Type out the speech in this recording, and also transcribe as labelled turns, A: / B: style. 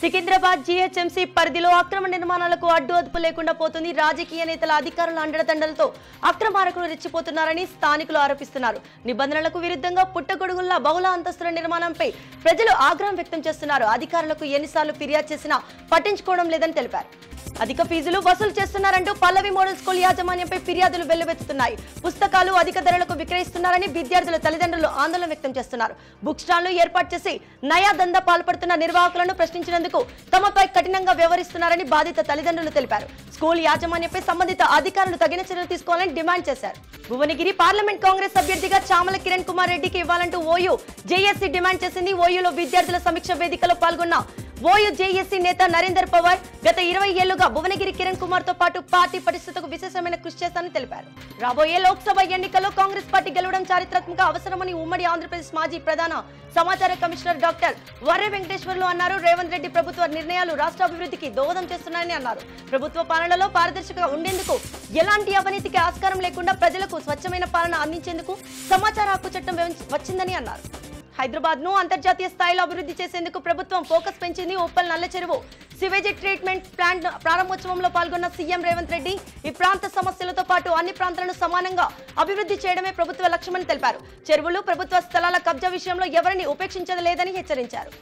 A: Secunderabad GHMC పరిధిలో అక్రమ నిర్మాణాలకు అడ్డు అదుపు లేకుండా పోతుంది. రాజకీయ నేతల అధికారుల అండదండలతో అక్రమార్కులు రెచ్చిపోతున్నారని స్థానికులు ఆరోపిస్తున్నారు. నిబంధనలకు విరుద్ధంగా పుట్టగొడుగుల్లా బహుళ అంతస్తుల నిర్మాణంపై ప్రజలు ఆగ్రహం వ్యక్తం చేస్తున్నారు. అధికారులకు ఎన్నిసార్లు ఫిర్యాదు చేసినా పట్టించుకోవడం లేదని తెలిపారు. అధిక ఫీజులు వసూలు చేస్తున్నారంటూ పల్లవి మోడల్ స్కూల్ యాజమాన్యంపై ఫిర్యాదులు వెల్లువెత్తుతున్నాయి. పుస్తకాలు అధిక ధరలకు విక్రయిస్తున్నారని విద్యార్థుల తల్లిదండ్రులు ఆందోళన వ్యక్తం చేస్తున్నారు. బుక్ స్టాల్ను ఏర్పాటు చేసి నయా దందా పాల్పడుతున్న నిర్వాహకులను ప్రశ్నించినందుకు తమపై కఠినంగా వ్యవహరిస్తున్నారని బాధిత తల్లిదండ్రులు తెలిపారు. స్కూల్ యాజమాన్యంపై సంబంధిత అధికారులు తగిన చర్యలు తీసుకోవాలని డిమాండ్ చేశారు. భువనగిరి పార్లమెంట్ కాంగ్రెస్ అభ్యర్థిగా చామల కిరణ్ కుమార్ రెడ్డికి ఇవ్వాలంటూ ఓయూ జేఏసీ డిమాండ్ చేసింది. ఓయూలో విద్యార్థుల సమీక్ష వేదికలో పాల్గొన్న ఓయూ జేఏసీ నేత నరేందర్ పవార్ గత 20 ఏళ్లుగా భువనగిరి కిరణ్ కుమార్ తో పాటు పార్టీ పరిస్థితులకు విశేషమైన కృషి చేస్తానని తెలిపారు. రాబోయే లోక్సభ ఎన్నికల్లో కాంగ్రెస్ పార్టీ గెలవడం చారిత్రాత్మక అవసరమని ఉమ్మడి ఆంధ్రప్రదేశ్ మాజీ ప్రధాన సమాచార కమిషనర్ డాక్టర్ వర్రె వెంకటేశ్వర్లు అన్నారు. రేవంత్ రెడ్డి ప్రభుత్వ నిర్ణయాలు రాష్ట్ర అభివృద్ధికి దోహదం చేస్తున్నాయని అన్నారు. ప్రభుత్వ పాలనలో పారదర్శకంగా ఉండేందుకు ఎలాంటి అవినీతికి ఆస్కారం లేకుండా ప్రజలకు స్వచ్ఛమైన పాలన అందించేందుకు సమాచార హక్కు చట్టం వచ్చిందని అన్నారు. హైదరాబాద్ ను అంతర్జాతీయ స్థాయిలో అభివృద్ధి చేసేందుకు ప్రభుత్వం ఫోకస్ పెంచింది. ఉప్పల్ నల్ల చెరువు సివేజీ ట్రీట్మెంట్ ప్లాంట్ ప్రారంభోత్సవంలో పాల్గొన్న సీఎం రేవంత్ రెడ్డి ఈ ప్రాంత సమస్యలతో పాటు అన్ని ప్రాంతాలను సమానంగా అభివృద్ధి చేయడమే ప్రభుత్వ లక్ష్యమని తెలిపారు. చెరువులు ప్రభుత్వ స్థలాల కబ్జా విషయంలో ఎవరిని ఉపేక్షించలేదని హెచ్చరించారు.